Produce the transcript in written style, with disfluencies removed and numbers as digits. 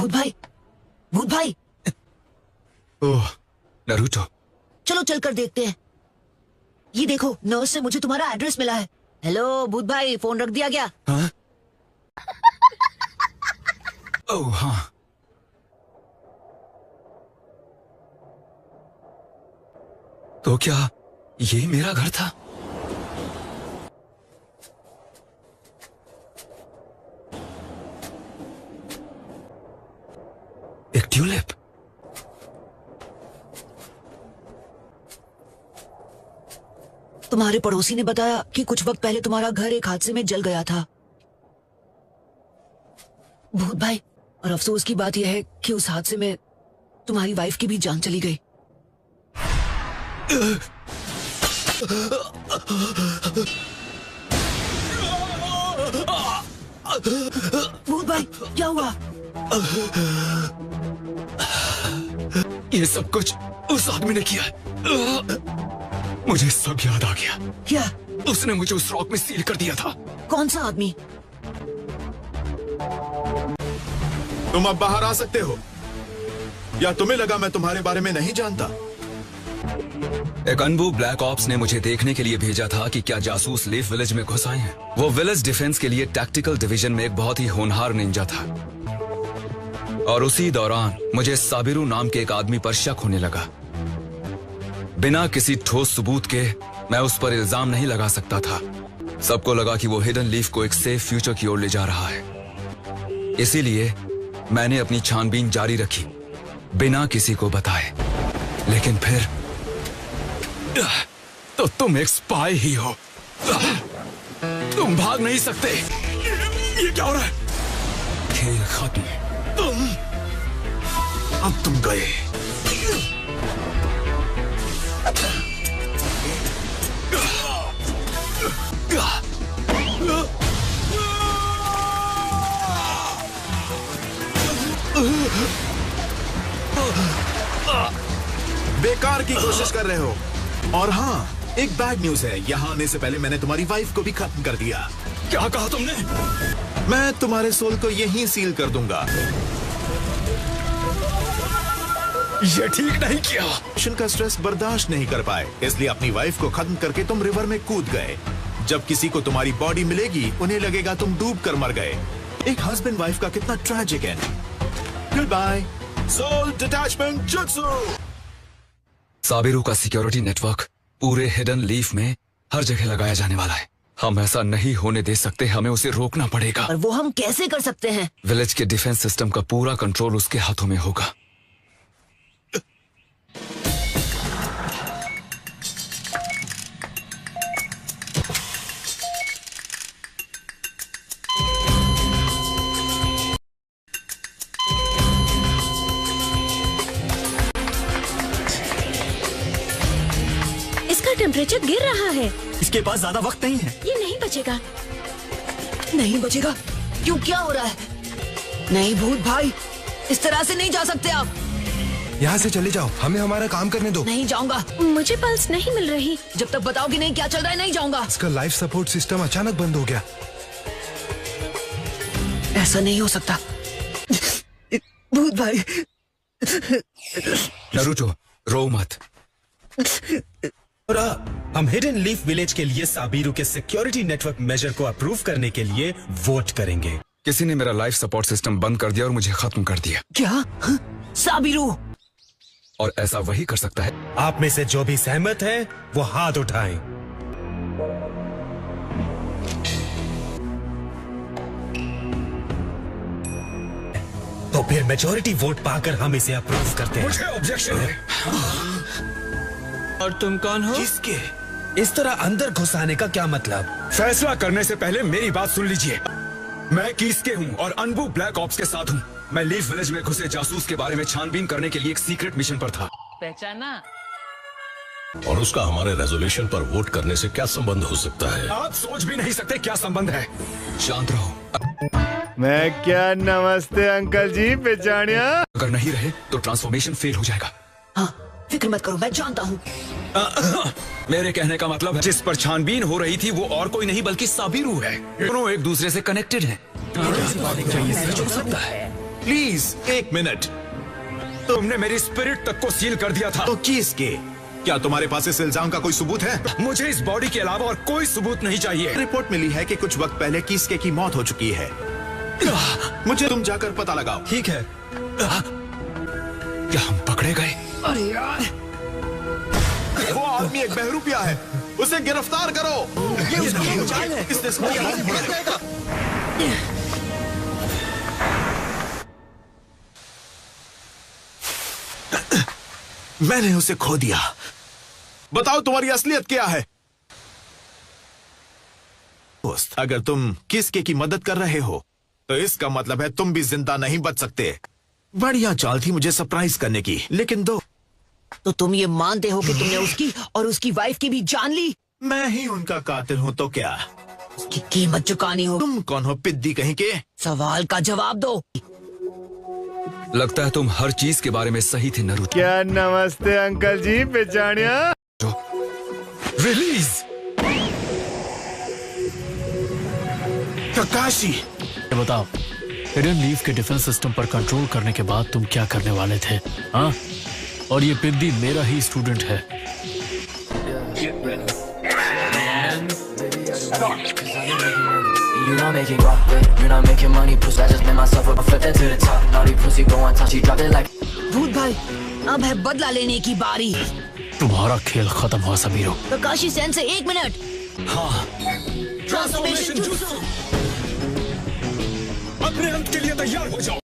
भूत भाई। ओह नारुतो। चलो चलकर देखते हैं। ये देखो, नर्स से मुझे तुम्हारा एड्रेस मिला है। हेलो भूत भाई, फोन रख दिया क्या? हाँ? ओह हाँ। तो क्या ये मेरा घर था? एक ट्यूलिप। तुम्हारे पड़ोसी ने बताया कि कुछ वक्त पहले तुम्हारा घर एक हादसे में जल गया था भूत भाई, और अफसोस की बात यह है कि उस हादसे में तुम्हारी वाइफ की भी जान चली गई। भूत भाई क्या हुआ? ये सब कुछ उस आदमी ने किया है। मुझे सब याद आ गया। क्या? उसने मुझे उस रॉक में सील कर दिया था। कौन सा आदमी? तुम अब बाहर आ सकते हो, या तुम्हें लगा मैं तुम्हारे बारे में नहीं जानता? एक अनबू ब्लैक ऑप्स ने मुझे देखने के लिए भेजा था कि क्या जासूस लीफ विलेज में घुस आए हैं। वो विलेज डिफेंस के लिए टैक्टिकल डिवीजन में एक बहुत ही होनहार निंजा था, और उसी दौरान मुझे साबिरू नाम के एक आदमी पर शक होने लगा। बिना किसी ठोस सबूत के मैं उस पर इल्जाम नहीं लगा सकता था। सबको लगा कि वो हिडन लीफ को एक सेफ फ्यूचर की ओर ले जा रहा है। इसीलिए मैंने अपनी छानबीन जारी रखी बिना किसी को बताए। लेकिन फिर तो तुम एक स्पाई ही हो। तुम भाग नहीं सकते। ये क्या हो रहा है? खेल खत्म। अब तुम गए। बेकार की कोशिश कर रहे हो। और हाँ, एक बैड न्यूज है। यहाँ आने से पहले मैंने तुम्हारी वाइफ को भी खत्म कर दिया। क्या कहा तुमने? मैं तुम्हारे सोल को यहीं सील कर दूंगा। ये ठीक नहीं किया। मिशन का स्ट्रेस बर्दाश्त नहीं कर पाए, इसलिए अपनी वाइफ को खत्म करके तुम रिवर में कूद गए। जब किसी को तुम्हारी बॉडी मिलेगी, उन्हें लगेगा तुम डूब कर मर गए। एक हस्बैंड वाइफ का कितना ट्रेजिक है। Goodbye. Soul detachment jutsu. साबिरू का सिक्योरिटी नेटवर्क पूरे हिडन लीफ में हर जगह लगाया जाने वाला है। हम ऐसा नहीं होने दे सकते। हमें उसे रोकना पड़ेगा। और वो हम कैसे कर सकते हैं? विलेज के डिफेंस सिस्टम का पूरा कंट्रोल उसके हाथों में होगा। टेम्परेचर गिर रहा है। इसके पास ज्यादा वक्त नहीं है। ये नहीं बचेगा। नहीं बचेगा? क्यों, क्या हो रहा है? नहीं भूत भाई, इस तरह से नहीं जा सकते आप। यहाँ से चले जाओ, हमें हमारा काम करने दो। नहीं जाऊंगा। मुझे पल्स नहीं मिल रही। जब तक बताओगी नहीं क्या चल रहा है, नहीं जाऊंगा। इसका लाइफ सपोर्ट सिस्टम अचानक बंद हो गया। ऐसा नहीं हो सकता भूत भाई। नारुतो, रो मत। हम हिडन लीफ विलेज के लिए साबिरू के सिक्योरिटी नेटवर्क मेजर को अप्रूव करने के लिए वोट करेंगे। किसी ने मेरा लाइफ सपोर्ट सिस्टम बंद कर दिया और मुझे खत्म कर दिया। क्या? साबिरू? और ऐसा वही कर सकता है। आप में से जो भी सहमत है वो हाथ उठाएं। तो फिर मेजॉरिटी वोट पाकर हम इसे अप्रूव करते हैं। मुझे ऑब्जेक्शन है। और तुम कौन हो? किसके? इस तरह अंदर घुस आने का क्या मतलब? फैसला करने से पहले मेरी बात सुन लीजिए। मैं किसके हूँ और अनबू ब्लैक ऑप्स के साथ हूँ। मैं लीफ विलेज में घुसे जासूस के बारे में छानबीन करने के लिए एक सीक्रेट मिशन पर था। पहचाना? और उसका हमारे रेजोल्यूशन पर वोट करने से क्या संबंध हो सकता है? आप सोच भी नहीं सकते क्या संबंध है। शांत रहो। मैं क्या? नमस्ते अंकल जी, पहचानिया? अगर नहीं रहे तो ट्रांसफॉर्मेशन फेल हो जाएगा। हाँ, फिक्र मत करो, मैं जानता हूँ। मेरे कहने का मतलब है जिस पर छानबीन हो रही थी वो और कोई नहीं बल्कि साबिरू है। दोनों एक दूसरे से कनेक्टेड हैं। हो सकता है प्लीज 1 मिनट। तुमने मेरी स्पिरिट तक को सील कर दिया था। तो किसके? क्या तुम्हारे पास इस इल्जाम का कोई सबूत है? मुझे इस बॉडी के अलावा और कोई सबूत नहीं चाहिए। रिपोर्ट मिली है कि कुछ वक्त पहले किसके की मौत हो चुकी है। मुझे तुम जाकर पता लगाओ। ठीक है। क्या हम पकड़े गए? अरे यार, वो आदमी एक बहरूपिया है, उसे गिरफ्तार करो। ये उसकी जान है। इसने इसको यहाँ से भगा जाएगा। मैंने उसे खो दिया। बताओ तुम्हारी असलियत क्या है? दोस्त, अगर तुम किसके की मदद कर रहे हो तो इसका मतलब है तुम भी जिंदा नहीं बच सकते। बढ़िया चाल थी मुझे सरप्राइज करने की, लेकिन तो तुम ये मानते हो कि तुमने उसकी और उसकी वाइफ की भी जान ली? मैं ही उनका कातिल हूं तो क्या? उसकी कीमत चुकानी हो। तुम कौन हो पिद्दी कहीं के? सवाल का जवाब दो। लगता है तुम हर चीज के बारे में सही थे नरूतो। क्या नमस्ते अंकल जी, पहचानिया? रिलीज। ककाशी, बताओ, हिडन लीफ के डिफेंस सिस्टम पर कंट्रोल करने के बाद तुम क्या करने वाले थे? हाँ? और ये पिद्दी मेरा ही स्टूडेंट है। You don't make it rock, you're not making money, push. I just made myself up, I flipped that to the top. Naughty pussy go on top, she dropped it like. भूत भाई, अब है बदला लेने की बारी। तुम्हारा खेल खत्म हुआ सबीरो। ककाशी सेंसे 1 मिनट। हाँ, ट्रांसफॉर्मेशन अपने अंत के लिए तैयार हो जाओ।